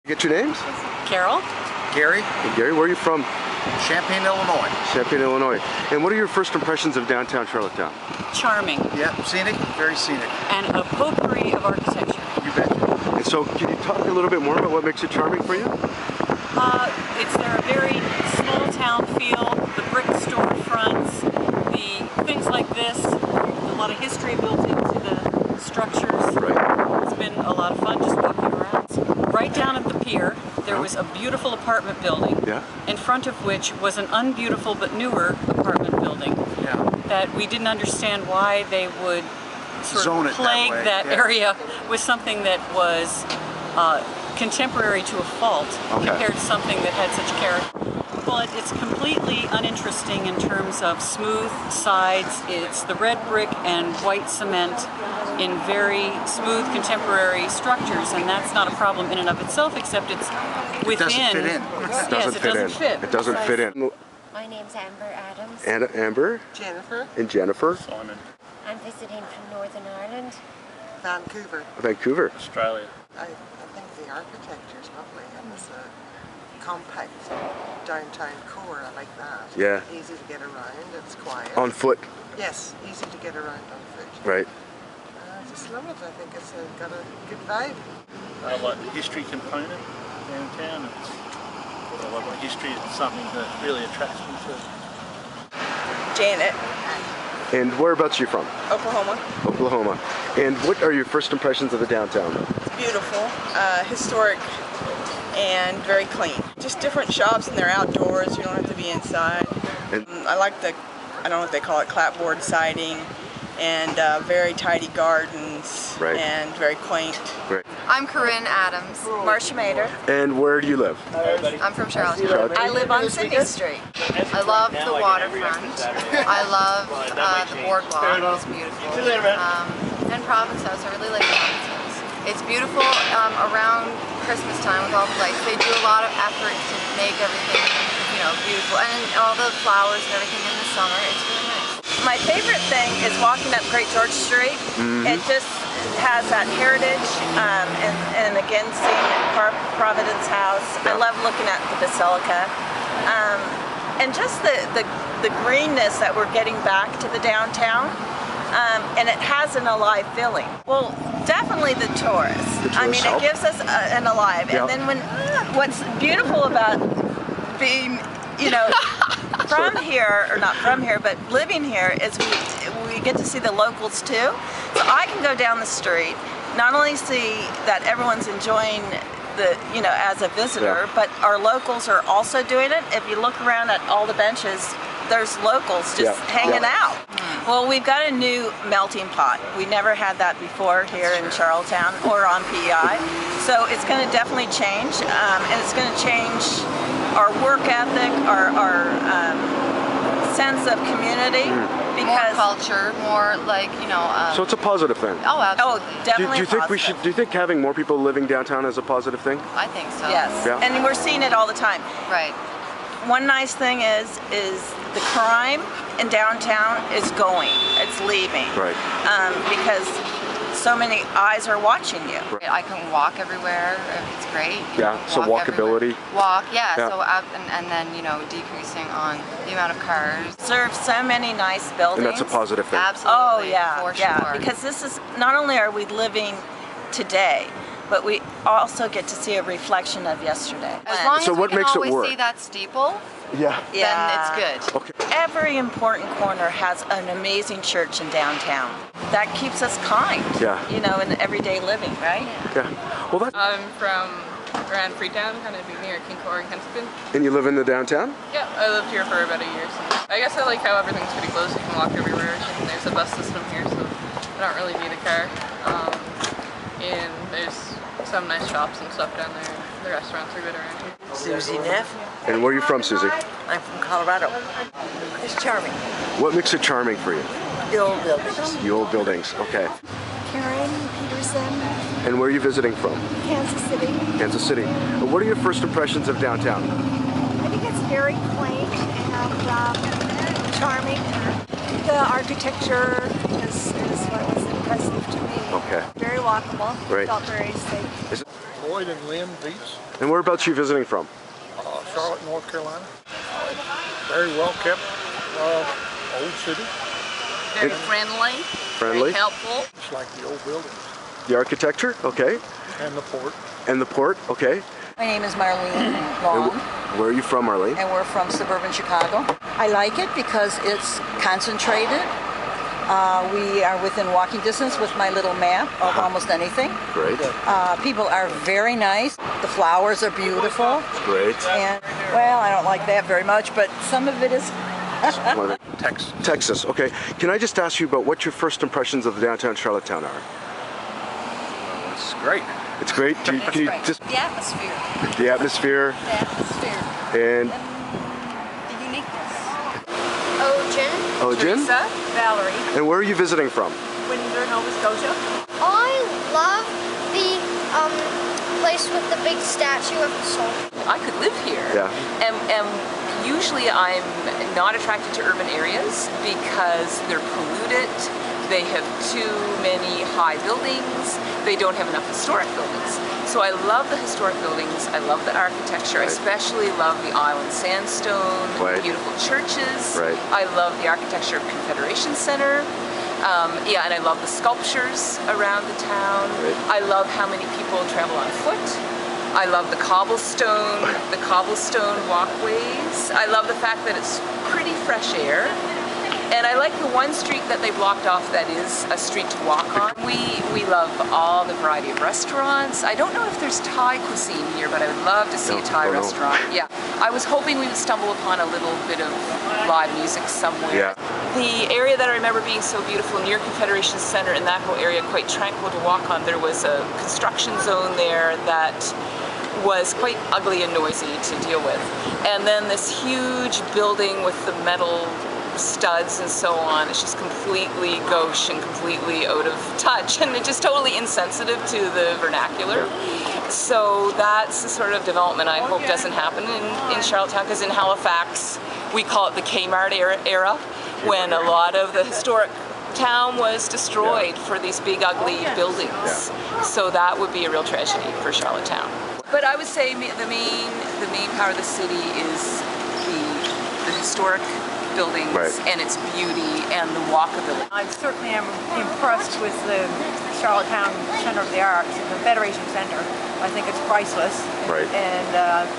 Get your names? Carol. Gary. Hey, Gary, where are you from? Champaign, Illinois. Champaign, Illinois. And what are your first impressions of downtown Charlottetown? Charming. Yeah, scenic, very scenic. And a potpourri of architecture. You bet. And so, can you talk a little bit more about what makes it charming for you? It's a very small town feel, the brick storefronts, the things like this, a lot of history built into the structures. Right. It's been a lot of fun just walking around. Right down at the pier, there was a beautiful apartment building, in front of which was an unbeautiful but newer apartment building that we didn't understand why they would sort of plague that area with something that was contemporary to a fault compared to something that had such character. Well, it's completely uninteresting in terms of smooth sides. It's the red brick and white cement in very smooth contemporary structures, and that's not a problem in and of itself, except it's within. It doesn't fit in. Yes, it doesn't fit. It doesn't fit in. My name's Amber Adams. And Amber? Jennifer. And Jennifer? Simon. I'm visiting from Northern Ireland. Vancouver. Vancouver. Australia. I think the architecture is lovely, and it's a compact downtown core. I like that. Yeah. Easy to get around. It's quiet. On foot. Yes, easy to get around on foot. Right. I just love it. I think it's got a good vibe. I like the history component downtown. I love the history. It's something that really attracts me to it. Janet. And whereabouts are you from? Oklahoma. Oklahoma. And what are your first impressions of the downtown? It's beautiful, historic, and very clean. Just different shops, and they're outdoors. You don't have to be inside. And I like the, I don't know what they call it, clapboard siding, and very tidy gardens, and very quaint. Right. I'm Corinne Adams. Marcia Mader. And where do you live? I'm from Charlottetown. I live on Sydney Street. I love the waterfront. I love the boardwalk. It's beautiful. And Province House. I really like Province House. It's beautiful around Christmas time with all the lights. They do a lot of effort to make everything, you know, beautiful, and all the flowers and everything in the summer. It's really nice. My favorite thing is walking up Great George Street. It just has that heritage, and again, seeing Providence House. I love looking at the Basilica, and just the greenness that we're getting back to the downtown, and it has an alive feeling. Well, definitely the tourists. I mean, it gives us an alive. And then what's beautiful about being, you know, from here, or not from here, but living here, is we get to see the locals too. So I can go down the street, not only see that everyone's enjoying the, you know, as a visitor, but our locals are also doing it. If you look around at all the benches, there's locals just hanging out. Well, we've got a new melting pot. We never had that before here in Charlottetown or on PEI. So it's going to definitely change, and it's going to change our work ethic, our sense of community. Because more culture, more like, you know. So it's a positive thing. Oh, absolutely. Oh, definitely. Do you think we should? Do you think having more people living downtown is a positive thing? I think so. Yes. Yeah. And we're seeing it all the time. Right. One nice thing is the crime in downtown is going. It's leaving. Right. Because so many eyes are watching you. I can walk everywhere. It's great. Yeah. So walkability. Walk. Yeah. So and then, you know, decreasing on the amount of cars. Serve so many nice buildings. And that's a positive thing. Absolutely. Oh yeah. For yeah. sure. Because this is, not only are we living today, but we also get to see a reflection of yesterday. As long as what we can makes it always work? see that steeple, Yeah. then it's good. Okay. Every important corner has an amazing church in downtown. That keeps us kind. Yeah. You know, in everyday living, right? Yeah. Well, that's. I'm from around Freetown, kind of near Kincor and Kensington. And you live in the downtown? Yeah, I lived here for about a year. So I guess I like how everything's pretty close. You can walk everywhere. And there's a bus system here, so I don't really need a car. And there's some nice shops and stuff down there. The restaurants are good around here. Susie Neff. And where are you from, Susie? I'm from Colorado. It's charming. What makes it charming for you? The old buildings. The old buildings. Okay. Karen Peterson, And where are you visiting from? Kansas City. Kansas City. And what are your first impressions of downtown? I think it's very quaint and charming. The architecture is what was impressive to me. Okay. Very walkable. Right. Felt very safe. Is it? Lloyd and Lynn Beach, And whereabouts are you visiting from? Charlotte, North Carolina. Very well kept, old city. Very friendly. Friendly. Very helpful. It's like the old buildings. The architecture? Okay. And the port. And the port? Okay. My name is Marlene Long, Where are you from, Marlene? and we're from suburban Chicago. I like it because it's concentrated. We are within walking distance with my little map of almost anything. Great. People are very nice. The flowers are beautiful. Great. And, well, I don't like that very much, but some of it is. Texas. Texas. Okay. Can I just ask you about what your first impressions of the downtown Charlottetown are? It's great. It's great. Can you just The atmosphere. the atmosphere The atmosphere. and The uniqueness. Jen? Valerie. And where are you visiting from? Windsor, Nova Scotia. I love the place with the big statue of the soldier. I could live here. Yeah. And usually I'm not attracted to urban areas because they're polluted. They have too many high buildings. They don't have enough historic buildings. So I love the historic buildings. I love the architecture. I especially love the island sandstone, beautiful churches. I love the architecture of Confederation Center. Yeah, and I love the sculptures around the town. I love how many people travel on foot. I love the cobblestone walkways. I love the fact that it's pretty fresh air. And I like the one street that they blocked off that is a street to walk on. We love all the variety of restaurants. I don't know if there's Thai cuisine here, but I would love to see a Thai restaurant. Yeah. I was hoping we would stumble upon a little bit of live music somewhere. The area that I remember being so beautiful near Confederation Center and that whole area, quite tranquil to walk on, there was a construction zone there that was quite ugly and noisy to deal with. And then this huge building with the metal studs and so on, it's just completely gauche and completely out of touch and just totally insensitive to the vernacular. So that's the sort of development I hope doesn't happen in Charlottetown, because in Halifax we call it the Kmart era, when a lot of the historic town was destroyed for these big ugly buildings. So that would be a real tragedy for Charlottetown. But I would say the main part of the city is the historic buildings and its beauty and the walkability. I certainly am impressed with the Charlottetown Center of the Arts, the Federation Center. I think it's priceless. And of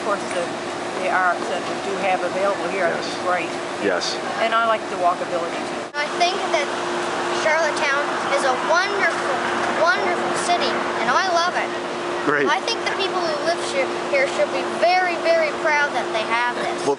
course the arts that we do have available here, I think is great. Yes. And I like the walkability too. I think that Charlottetown is a wonderful, wonderful city, and I love it. Great. I think the people who live here should be very, very proud that they have this.